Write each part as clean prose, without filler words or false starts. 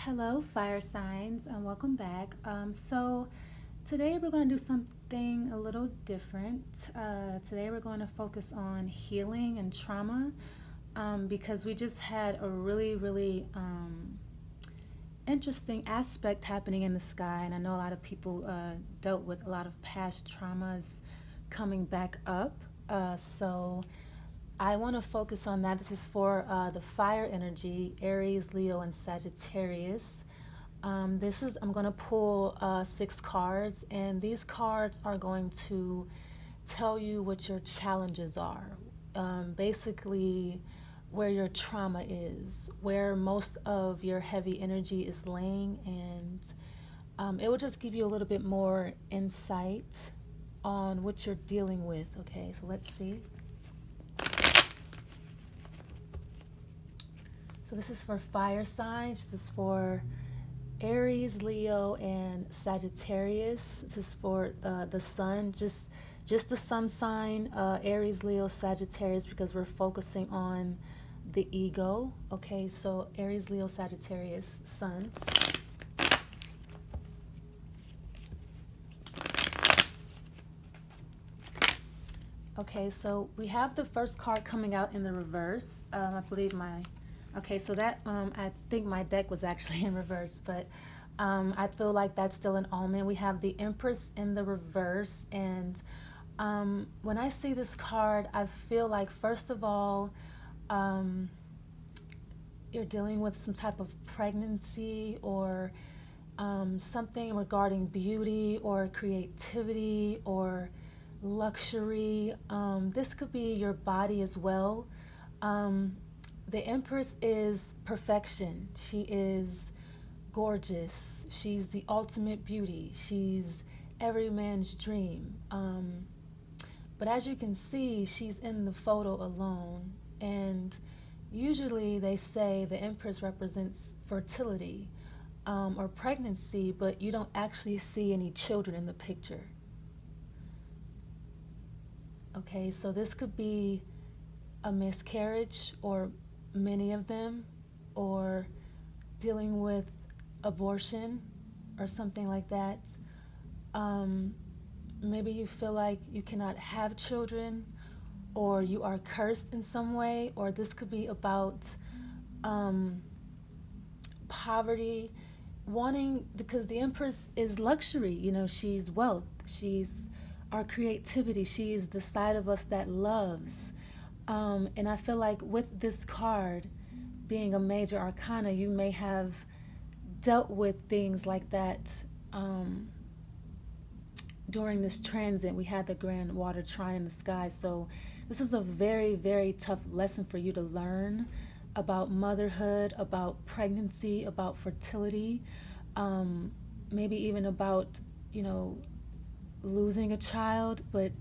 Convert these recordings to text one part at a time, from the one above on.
Hello, fire signs, and welcome back. Today we're going to do something a little different. Today we're going to focus on healing and trauma because we just had a really interesting aspect happening in the sky, and I know a lot of people dealt with a lot of past traumas coming back up. So I want to focus on that. This is for the fire energy, Aries, Leo, and Sagittarius. I'm going to pull six cards, and these cards are going to tell you what your challenges are. Basically, where your trauma is, where most of your heavy energy is laying, and it will just give you a little bit more insight on what you're dealing with. Okay, so let's see. So this is for fire signs. This is for Aries, Leo, and Sagittarius. This is for the sun, just the sun sign, Aries, Leo, Sagittarius, because we're focusing on the ego. Okay, so Aries, Leo, Sagittarius, suns. Okay, so we have the first card coming out in the reverse. I believe okay, so that, I think my deck was actually in reverse, but I feel like that's still an omen. We have the Empress in the reverse, and when I see this card, I feel like, first of all, um, you're dealing with some type of pregnancy or something regarding beauty or creativity or luxury. This could be your body as well. The Empress is perfection. She is gorgeous. She's the ultimate beauty. She's every man's dream. But as you can see, she's in the photo alone. And usually they say the Empress represents fertility or pregnancy, but you don't actually see any children in the picture. Okay, so this could be a miscarriage or many of them, or dealing with abortion or something like that. Maybe you feel like you cannot have children, or you are cursed in some way, or this could be about poverty, wanting, because the Empress is luxury, she's wealth, she's our creativity, she's the side of us that loves. And I feel like with this card being a major arcana, you may have dealt with things like that during this transit. We had the grand water trine in the sky. So this was a very tough lesson for you to learn about motherhood, about pregnancy, about fertility, maybe even about, losing a child. But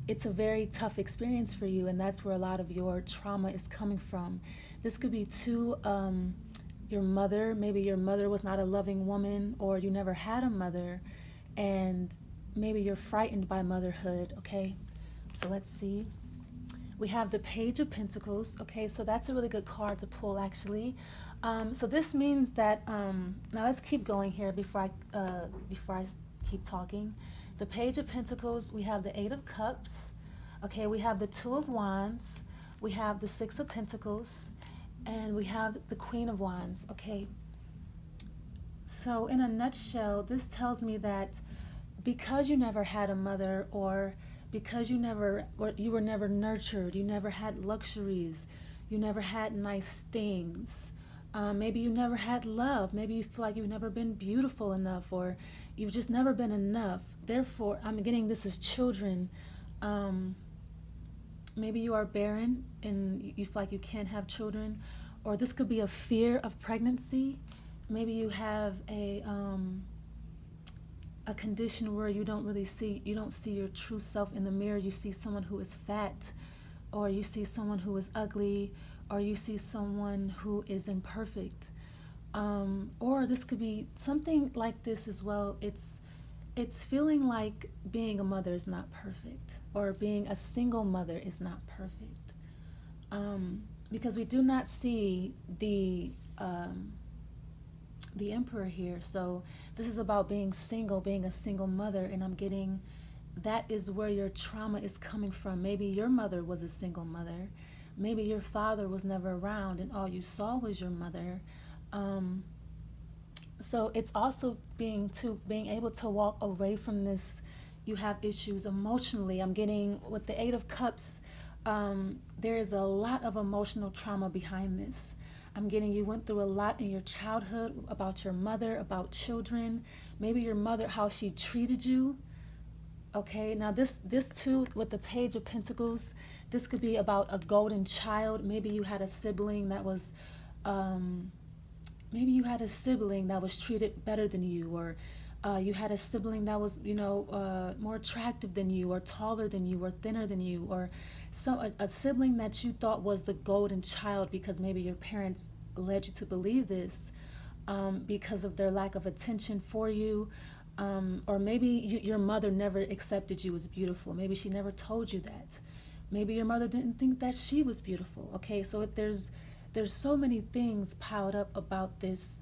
it's a very tough experience for you, and that's where a lot of your trauma is coming from. This could be too, your mother. Maybe your mother was not a loving woman, or you never had a mother, and maybe you're frightened by motherhood. Okay, so let's see. We have the Page of Pentacles. Okay, so that's a really good card to pull, actually. So this means that, now let's keep going here before I keep talking. The Page of Pentacles, we have the Eight of Cups. Okay, we have the Two of Wands. We have the Six of Pentacles. And we have the Queen of Wands. Okay, so in a nutshell, this tells me that because you never had a mother, or because you were never nurtured, you never had luxuries, you never had nice things, maybe you never had love, maybe you feel like you've never been beautiful enough, or you've just never been enough. Therefore, I'm getting this as children. Maybe you are barren and you feel like you can't have children, or this could be a fear of pregnancy. Maybe you have a condition where you don't see your true self in the mirror. You see someone who is fat, or you see someone who is ugly, or you see someone who is imperfect. Or this could be something like this as well. It's feeling like being a mother is not perfect, or being a single mother is not perfect, because we do not see the the Emperor here. So this is about being single, being a single mother, and I'm getting that is where your trauma is coming from. Maybe your mother was a single mother. Maybe your father was never around and all you saw was your mother. Um, so it's also being able to walk away from this. You have issues emotionally. I'm getting with the Eight of Cups. There is a lot of emotional trauma behind this. I'm getting you went through a lot in your childhood about your mother, about children, maybe your mother, how she treated you. Okay, now this too with the Page of Pentacles, this could be about a golden child. Maybe you had a sibling that was um, maybe you had a sibling that was treated better than you, or you had a sibling that was, more attractive than you, or taller than you, or thinner than you, or a sibling that you thought was the golden child because maybe your parents led you to believe this, because of their lack of attention for you. Or maybe your mother never accepted you as beautiful. Maybe she never told you that. Maybe your mother didn't think that she was beautiful. Okay, so there's so many things piled up about this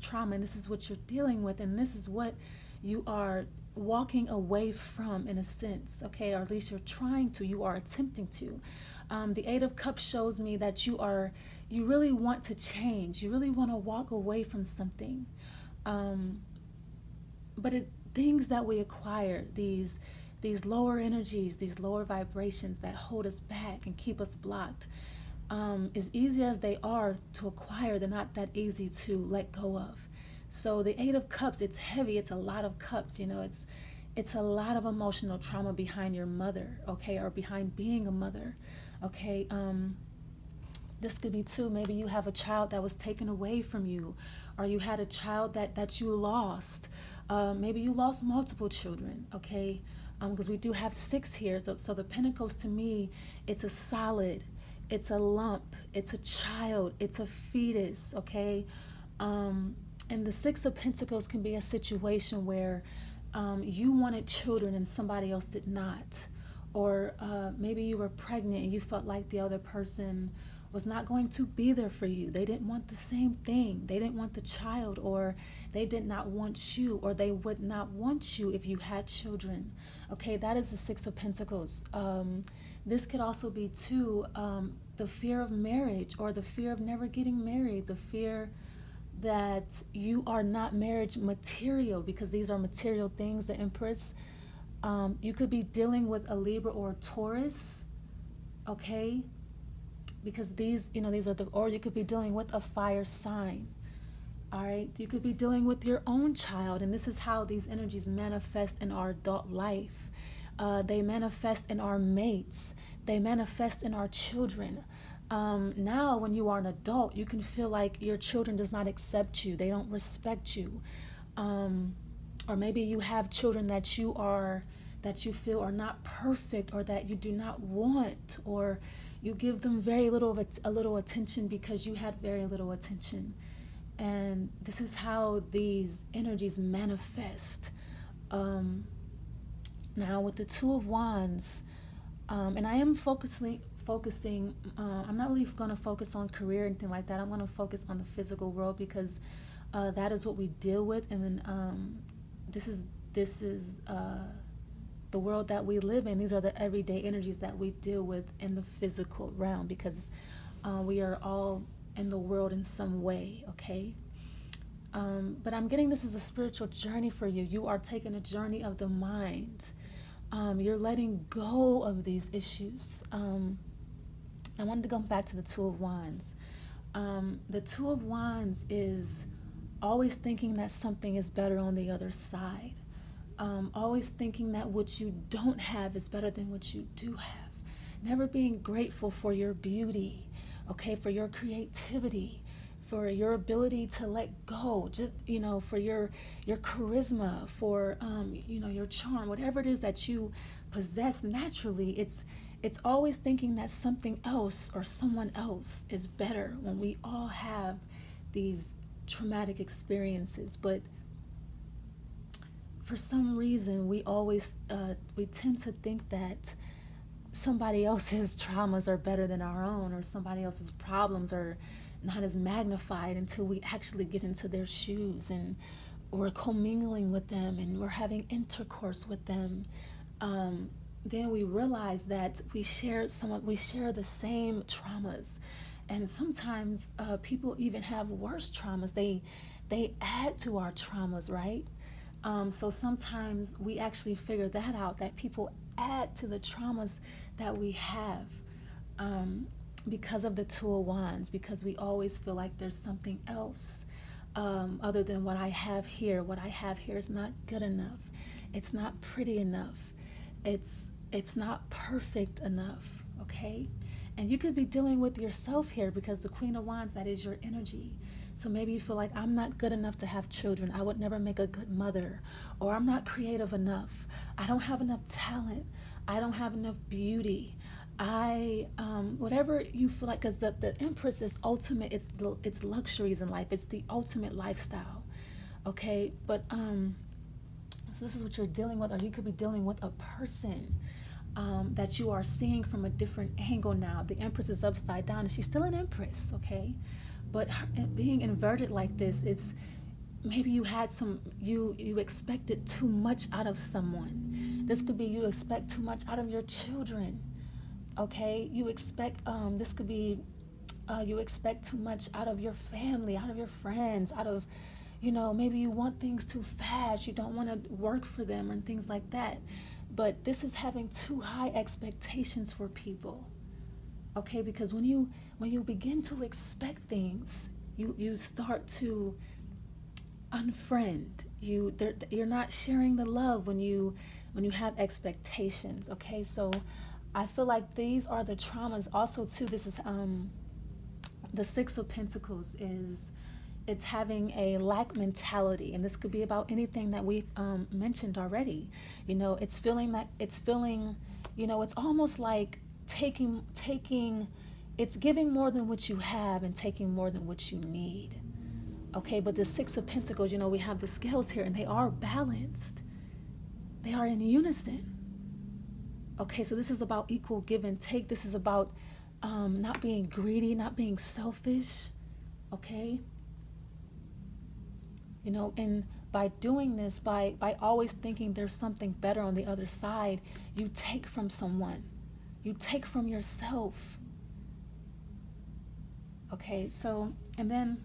trauma, and this is what you're dealing with, and this is what you are walking away from in a sense. Okay, or at least you are attempting to. The Eight of Cups shows me that you really want to change. You really want to walk away from something. Um, but things that we acquire, these lower energies, these lower vibrations that hold us back and keep us blocked, as easy as they are to acquire, they're not that easy to let go of. So the Eight of Cups, it's heavy. It's a lot of cups. It's a lot of emotional trauma behind your mother, okay, or behind being a mother, okay. This could be too. Maybe you have a child that was taken away from you, or you had a child that you lost. Maybe you lost multiple children, okay? Because we do have six here. So the Pentacles to me, it's a solid, it's a lump, it's a child, it's a fetus, okay? And the Six of Pentacles can be a situation where you wanted children and somebody else did not. Or maybe you were pregnant and you felt like the other person was not going to be there for you. They didn't want the same thing. They didn't want the child, or they did not want you, or they would not want you if you had children. Okay, that is the Six of Pentacles. This could also be too the fear of marriage, or the fear of never getting married, the fear that you are not marriage material, because these are material things, the Empress. You could be dealing with a Libra or a Taurus, okay? Because these are or you could be dealing with a fire sign. All right, you could be dealing with your own child, and this is how these energies manifest in our adult life. They manifest in our mates. They manifest in our children. Now, when you are an adult, you can feel like your children does not accept you. They don't respect you. Or maybe you have children that you feel are not perfect, or that you do not want, or you give them very little a little attention because you had very little attention. And this is how these energies manifest. Now with the Two of Wands, and I am focusing, I'm not really going to focus on career or anything like that. I'm going to focus on the physical world, because that is what we deal with. And then this is the world that we live in. These are the everyday energies that we deal with in the physical realm, because we are all in the world in some way, okay? But I'm getting this as a spiritual journey for you. You are taking a journey of the mind. You're letting go of these issues. I wanted to go back to the Two of Wands. The Two of Wands is always thinking that something is better on the other side. Always thinking that what you don't have is better than what you do have. Never being grateful for your beauty, okay, for your creativity, for your ability to let go, just, for your charisma, for, your charm, whatever it is that you possess naturally. It's always thinking that something else or someone else is better, when we all have these traumatic experiences. But for some reason, we tend to think that somebody else's traumas are better than our own, or somebody else's problems are not as magnified until we actually get into their shoes and we're commingling with them and we're having intercourse with them. Then we realize that we share the same traumas, and sometimes people even have worse traumas. They add to our traumas, right? So sometimes we actually figure that out, that people add to the traumas that we have, because of the Two of Wands, because we always feel like there's something else other than what I have here. What I have here is not good enough. It's not pretty enough. It's not perfect enough, okay? And you could be dealing with yourself here, because the Queen of Wands, that is your energy. So maybe you feel like, I'm not good enough to have children. I would never make a good mother. Or I'm not creative enough. I don't have enough talent. I don't have enough beauty. Whatever you feel like, because the Empress is ultimate. It's luxuries in life. It's the ultimate lifestyle, okay? But so this is what you're dealing with, or you could be dealing with a person that you are seeing from a different angle now. The Empress is upside down, and she's still an Empress, okay? But being inverted like this, it's maybe you had you expected too much out of someone. This could be you expect too much out of your children, okay? You expect, this could be you expect too much out of your family, out of your friends, out of, maybe you want things too fast. You don't want to work for them and things like that. But this is having too high expectations for people, okay? Because when you begin to expect things, you start to unfriend. You're not sharing the love when you have expectations, okay? So I feel like these are the traumas also too. This is the Six of Pentacles it's having a lack mentality, and this could be about anything that we've mentioned already. It's feeling, it's almost like taking, it's giving more than what you have and taking more than what you need. Okay, but the Six of Pentacles, we have the scales here, and they are balanced. They are in unison. Okay, so this is about equal give and take. This is about not being greedy, not being selfish. Okay. And by doing this, by always thinking there's something better on the other side, you take from someone. You take from yourself. Okay, so, and then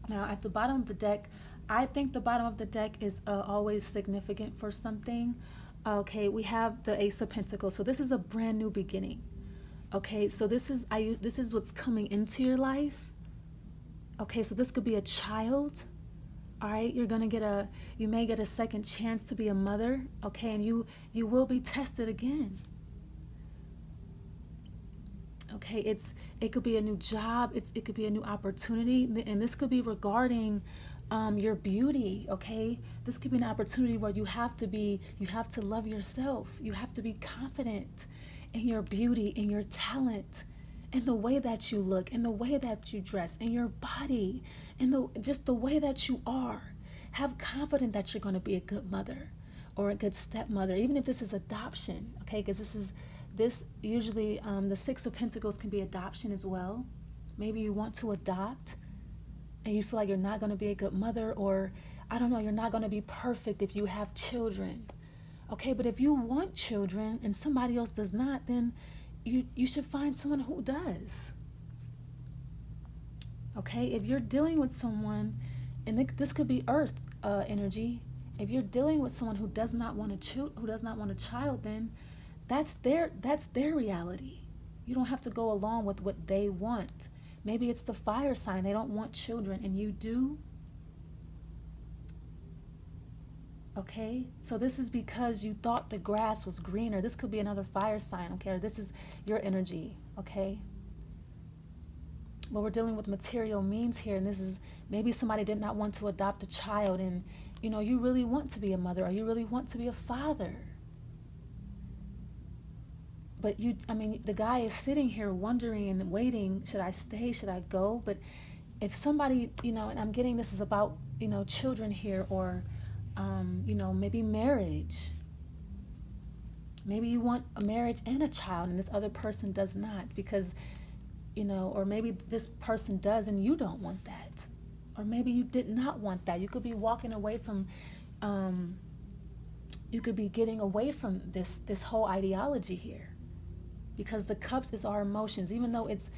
now at the bottom of the deck, I think the bottom of the deck is always significant for something. Okay, we have the Ace of Pentacles. So this is a brand new beginning. Okay, so this is what's coming into your life. Okay, so this could be a child. All right, you may get a second chance to be a mother, okay, and you will be tested again. Okay, it could be a new job, it could be a new opportunity, and this could be regarding your beauty, okay? This could be an opportunity where you have to love yourself. You have to be confident in your beauty, in your talent, in the way that you look, in the way that you dress, in your body, in just the way that you are. Have confidence that you're going to be a good mother or a good stepmother, even if this is adoption, okay? Because this usually, the Six of Pentacles can be adoption as well. Maybe you want to adopt and you feel like you're not going to be a good mother, or I don't know, you're not going to be perfect if you have children. Okay, but if you want children and somebody else does not, then you should find someone who does. Okay, if you're dealing with someone, and this could be Earth energy, if you're dealing with someone who does not want a child, then that's their reality. You don't have to go along with what they want. Maybe it's the fire sign, they don't want children and you do. Okay, so this is because you thought the grass was greener. This could be another fire sign, okay, or this is your energy, okay? But we're dealing with material means here, and this is maybe somebody did not want to adopt a child, and you really want to be a mother, or you really want to be a father. But the guy is sitting here wondering and waiting, should I stay, should I go? But if somebody, and I'm getting this is about, children here, or maybe marriage. Maybe you want a marriage and a child, and this other person does not, because or maybe this person does and you don't want that. Or maybe you did not want that. You could be walking away from, you could be getting away from this whole ideology here. Because the cups is our emotions. Even though it's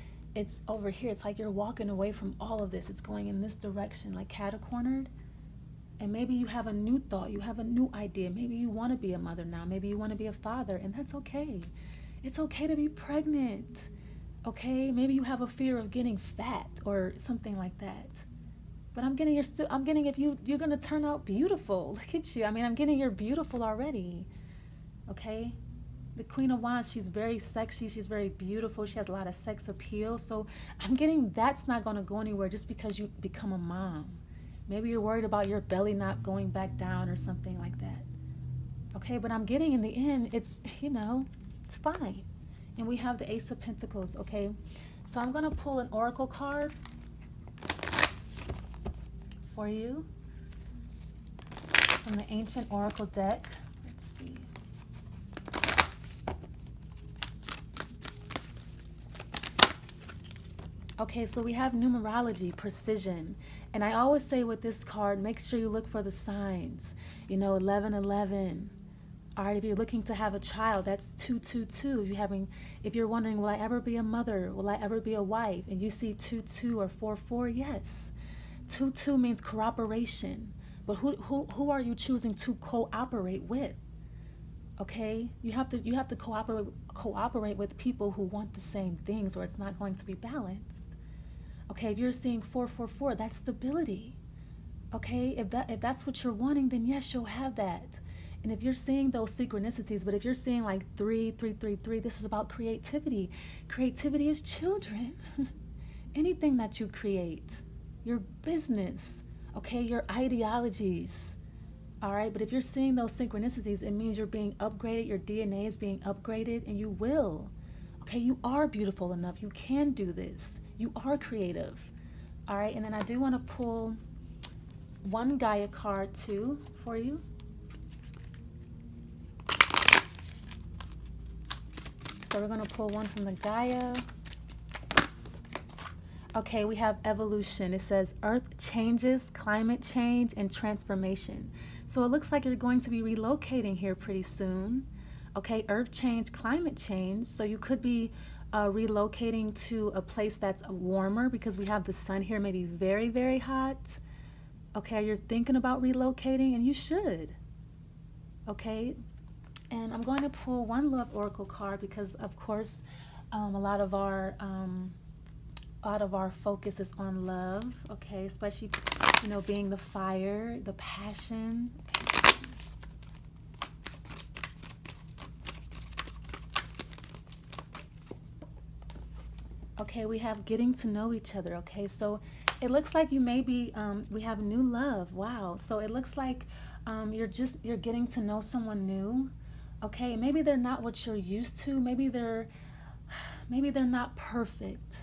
over here, it's like you're walking away from all of this. It's going in this direction, like catacornered. And maybe you have a new thought, you have a new idea. Maybe you want to be a mother now. Maybe you want to be a father, and that's okay. It's okay to be pregnant. Okay? Maybe you have a fear of getting fat or something like that. But I'm getting if you're gonna turn out beautiful. Look at you. I mean, I'm getting you're beautiful already. Okay? The Queen of Wands, she's very sexy, she's very beautiful, she has a lot of sex appeal. So I'm getting that's not gonna go anywhere just because you become a mom. Maybe you're worried about your belly not going back down or something like that. Okay, but I'm getting in the end, it's fine. And we have the Ace of Pentacles, okay? So I'm gonna pull an oracle card for you from the Ancient Oracle deck. Let's see. Okay, so we have numerology, precision. And I always say with this card, make sure you look for the signs. 1111. All right, if you're looking to have a child, that's 222. If you're wondering, will I ever be a mother? Will I ever be a wife? And you see 22 or 44, yes. 22 means cooperation. But who are you choosing to cooperate with? Okay, you have to cooperate with people who want the same things, or it's not going to be balanced. Okay, if you're seeing 444, that's stability. Okay, if that's what you're wanting, then yes, you'll have that. And if you're seeing those synchronicities, but if you're seeing like 333, this is about creativity. Creativity is children. Anything that you create, your business, okay, your ideologies. All right, but if you're seeing those synchronicities, it means you're being upgraded, your DNA is being upgraded, and you will. Okay, you are beautiful enough. You can do this. You are creative. All right, and then I do want to pull one Gaia card too for you. So we're going to pull one from the Gaia. Okay, we have evolution. It says Earth changes, climate change, and transformation. So it looks like you're going to be relocating here pretty soon. Okay, Earth change, climate change. So you could be relocating to a place that's warmer because we have the sun here, maybe very, very hot. Okay, you're thinking about relocating, and you should. Okay, and I'm going to pull one love oracle card because, of course, a lot of our focus is on love. Okay, especially being the fire, the passion. Okay, we have getting to know each other. Okay, so it looks like you may be, we have new love. Wow. So it looks like you're getting to know someone new. Okay, maybe they're not what you're used to. Maybe they're not perfect.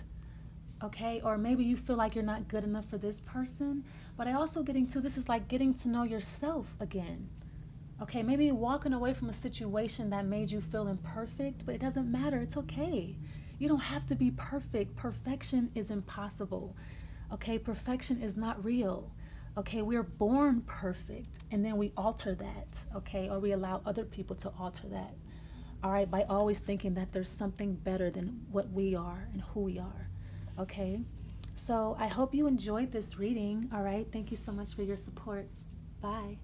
Okay, or maybe you feel like you're not good enough for this person. But I also this is like getting to know yourself again. Okay, maybe you're walking away from a situation that made you feel imperfect, but it doesn't matter. It's okay. You don't have to be perfect. Perfection is impossible. Okay, perfection is not real. Okay, we're born perfect, and then we alter that, okay, or we allow other people to alter that, all right, by always thinking that there's something better than what we are and who we are, okay? So I hope you enjoyed this reading, all right? Thank you so much for your support. Bye.